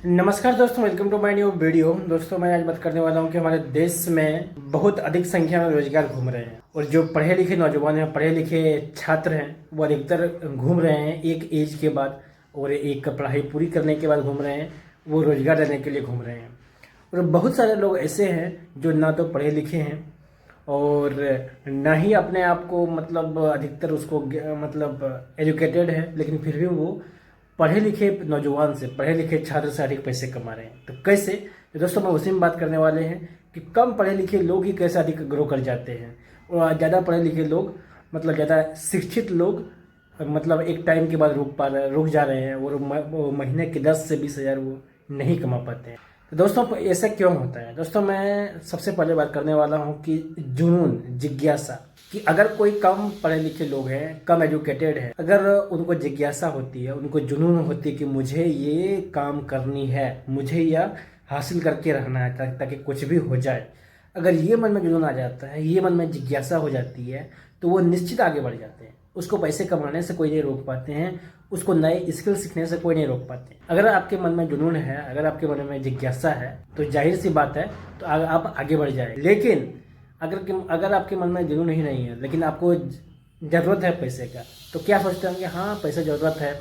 नमस्कार दोस्तों, welcome to my new video. दोस्तों मैं आज बात करने वाला हूं कि हमारे देश में बहुत अधिक संख्या में रोजगार घूम रहे हैं और जो पढ़े लिखे नौजवान हैं, पढ़े लिखे छात्र हैं, वो अधिकतर घूम रहे हैं एक एज के बाद और एक पढ़ाई पूरी करने के बाद घूम रहे हैं। वो रोजगार लेने के लिए घूम रहे हैं और बहुत सारे लोग ऐसे हैं जो ना तो पढ़े लिखे हैं और ना ही अपने आप को मतलब अधिकतर उसको मतलब एजुकेटेड है, लेकिन फिर भी वो पढ़े लिखे नौजवान से, पढ़े लिखे छात्र से अधिक पैसे कमा रहे हैं। तो कैसे? तो दोस्तों मैं उसी में बात करने वाले हैं कि कम पढ़े लिखे लोग ही कैसे अधिक ग्रो कर जाते हैं और ज़्यादा पढ़े लिखे लोग मतलब ज़्यादा शिक्षित लोग मतलब एक टाइम के बाद रुक जा रहे हैं और वो महीने के 10 से 20 हज़ार वो नहीं कमा पाते हैं। तो दोस्तों ऐसा क्यों होता है? दोस्तों मैं सबसे पहले बात करने वाला हूँ कि जुनून, जिज्ञासा, कि अगर कोई कम पढ़े लिखे लोग हैं, कम एजुकेटेड है, अगर उनको जिज्ञासा होती है, उनको जुनून होती है कि मुझे ये काम करनी है, मुझे यह हासिल करके रहना है ताकि कुछ भी हो जाए, अगर ये मन में जुनून आ जाता है, ये मन में जिज्ञासा हो जाती है, तो वो निश्चित आगे बढ़ जाते हैं। उसको पैसे कमाने से कोई नहीं रोक पाते हैं, उसको नए स्किल सीखने से कोई नहीं रोक पाते। अगर आपके मन में जुनून है, अगर आपके मन में जिज्ञासा है, तो जाहिर सी बात है तो आप आगे बढ़ जाए। लेकिन अगर आपके मन में जुनून ही नहीं है, लेकिन आपको ज़रूरत है पैसे का, तो क्या सोचते होंगे? हाँ पैसे ज़रूरत है,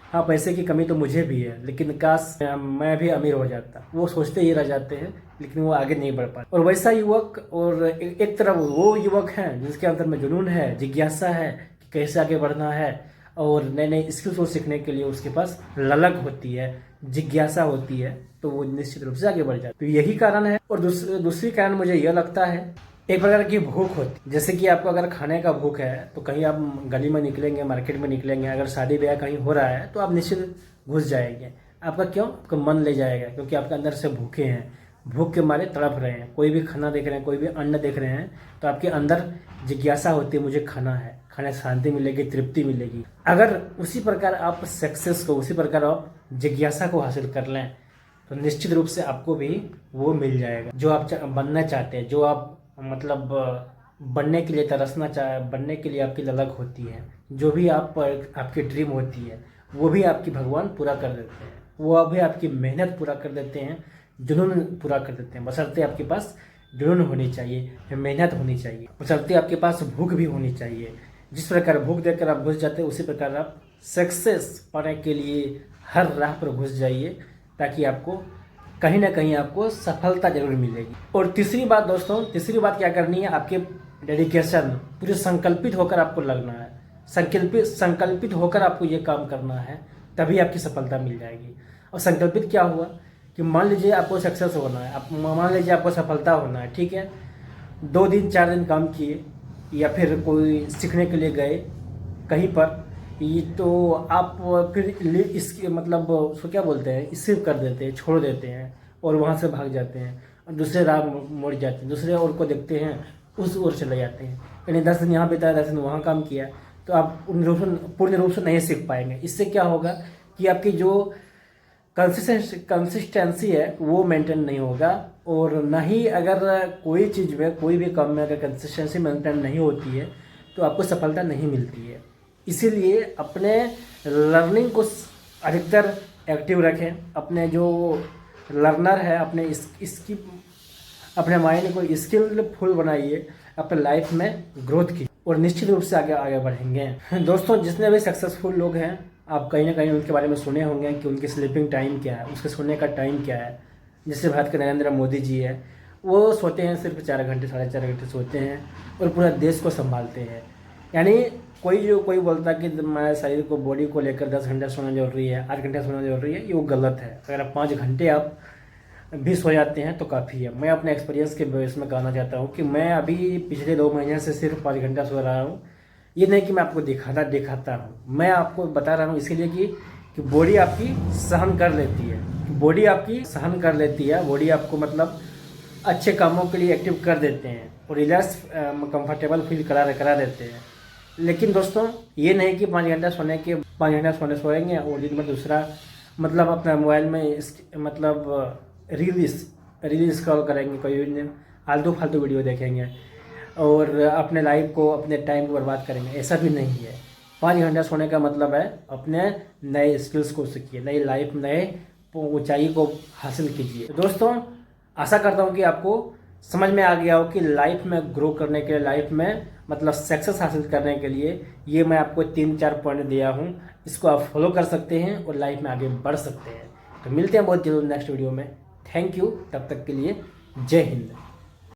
हाँ पैसे की कमी तो मुझे भी है, लेकिन काश मैं भी अमीर हो जाता। वो सोचते ही रह जाते हैं, लेकिन वो आगे नहीं बढ़ पाते। और वैसा युवक और एक तरफ वो युवक हैं जिसके अंदर में जुनून है, जिज्ञासा है कि कैसे आगे बढ़ना है और नए नए स्किल्स को सीखने के लिए उसके पास ललक होती है, जिज्ञासा होती है, तो वो निश्चित रूप से आगे बढ़ जाता है। तो यही कारण है। और दूसरी कारण मुझे यह लगता है, एक प्रकार की भूख होती है। जैसे कि आपको अगर खाने का भूख है तो कहीं आप गली में निकलेंगे, मार्केट में निकलेंगे, अगर शादी ब्याह कहीं हो रहा है तो आप निश्चित घुस जाएंगे। आपका क्यों? आपका मन ले जाएगा, क्योंकि आपके अंदर से भूखे हैं, भूख के मारे तड़प रहे हैं। कोई भी खाना देख रहे हैं, कोई भी अन्न देख रहे हैं, तो आपके अंदर जिज्ञासा होती है, मुझे खाना है, खाने से शांति मिलेगी, तृप्ति मिलेगी। अगर उसी प्रकार आप सक्सेस को, उसी प्रकार आप जिज्ञासा को हासिल कर लें, तो निश्चित रूप से आपको भी वो मिल जाएगा जो आप बनना चाहते हैं, जो आप मतलब बनने के लिए तरसना चाहे, बनने के लिए आपकी ललक होती है, जो भी आपकी ड्रीम होती है, वो भी आपकी भगवान पूरा कर देते हैं, वो भी आपकी मेहनत पूरा कर देते हैं, जुनून पूरा कर देते हैं। बशर्ते आपके पास जुनून होनी चाहिए, मेहनत होनी चाहिए, बशर्ते आपके पास भूख भी होनी चाहिए। जिस प्रकार भूख देखकर आप घुस जाते हैं, उसी प्रकार आप सक्सेस पाने के लिए हर राह पर घुस जाइए, ताकि आपको कहीं ना कहीं आपको सफलता जरूर मिलेगी। और तीसरी बात दोस्तों, तीसरी बात क्या करनी है? आपके डेडिकेशन, पूरे संकल्पित होकर आपको लगना है, संकल्पित होकर आपको ये काम करना है, तभी आपकी सफलता मिल जाएगी। और संकल्पित क्या हुआ कि मान लीजिए आपको सक्सेस होना है, आप मान लीजिए आपको सफलता होना है, ठीक है, 2 दिन 4 दिन काम किए या फिर कोई सीखने के लिए गए कहीं पर, ये तो आप फिर इसके मतलब उसको क्या बोलते हैं, स्किप कर देते हैं, छोड़ देते हैं और वहाँ से भाग जाते हैं और दूसरे राह मुड़ जाते हैं, दूसरे ओर को देखते हैं, उस ओर चले जाते हैं। यानी 10 दिन यहाँ बिताया, 10 दिन वहाँ काम किया, तो आप पूर्ण रूप से नहीं सीख पाएंगे। इससे क्या होगा कि आपकी जो कंसिस्टेंसी है वो मेंटेन नहीं होगा, और ना ही अगर कोई चीज़ में, कोई भी काम में अगर कंसिस्टेंसी मेंटेन नहीं होती है तो आपको सफलता नहीं मिलती है। इसीलिए अपने लर्निंग को अधिकतर एक्टिव रखें। अपने जो लर्नर है, इसकी अपने माइंड को स्किलफुल बनाइए, अपने लाइफ में ग्रोथ की, और निश्चित रूप से आगे आगे बढ़ेंगे। दोस्तों जितने भी सक्सेसफुल लोग हैं, आप कहीं ना कहीं उनके बारे में सुने होंगे कि उनकी स्लीपिंग टाइम क्या है, उसके सोने का टाइम क्या है। जैसे भारत के नरेंद्र मोदी जी है, वो सोते हैं सिर्फ 4 घंटे, 4.5 घंटे सोते हैं और पूरा देश को संभालते हैं। यानी कोई बोलता है कि हमारे शरीर को, बॉडी को लेकर 10 घंटा सोना जरूरी है, 8 घंटा सोना जरूरी है, ये वो गलत है। अगर आप 5 घंटे आप भी सो जाते हैं तो काफ़ी है। मैं अपने एक्सपीरियंस के बेस में कहना चाहता हूँ कि मैं अभी पिछले 2 महीने से सिर्फ 5 घंटा सो रहा हूँ। ये नहीं कि मैं आपको दिखाता हूँ, मैं आपको बता रहा हूँ इसलिए कि बॉडी आपकी सहन कर लेती है, बॉडी आपकी सहन कर लेती है, बॉडी आपको मतलब अच्छे कामों के लिए एक्टिव कर देते हैं और रिलैक्स कंफर्टेबल फील करा देते हैं। लेकिन दोस्तों ये नहीं कि 5 घंटा सोने के 5 घंटा सोएंगे और दिन में दूसरा मतलब अपना मोबाइल में मतलब रील स्क्रॉल करेंगे, कोई आलतू फालतू वीडियो देखेंगे और अपने लाइफ को, अपने टाइम को बर्बाद करेंगे। ऐसा भी नहीं है। 5 घंटा सोने का मतलब है अपने नए स्किल्स को सीखिए, नई लाइफ, नए ऊंचाई को हासिल कीजिए। तो दोस्तों आशा करता हूँ कि आपको समझ में आ गया हो कि लाइफ में ग्रो करने के लिए, लाइफ में मतलब सक्सेस हासिल करने के लिए ये मैं आपको 3-4 पॉइंट दिया हूँ, इसको आप फॉलो कर सकते हैं और लाइफ में आगे बढ़ सकते हैं। तो मिलते हैं बहुत जल्द नेक्स्ट वीडियो में। थैंक यू, तब तक के लिए जय हिंद।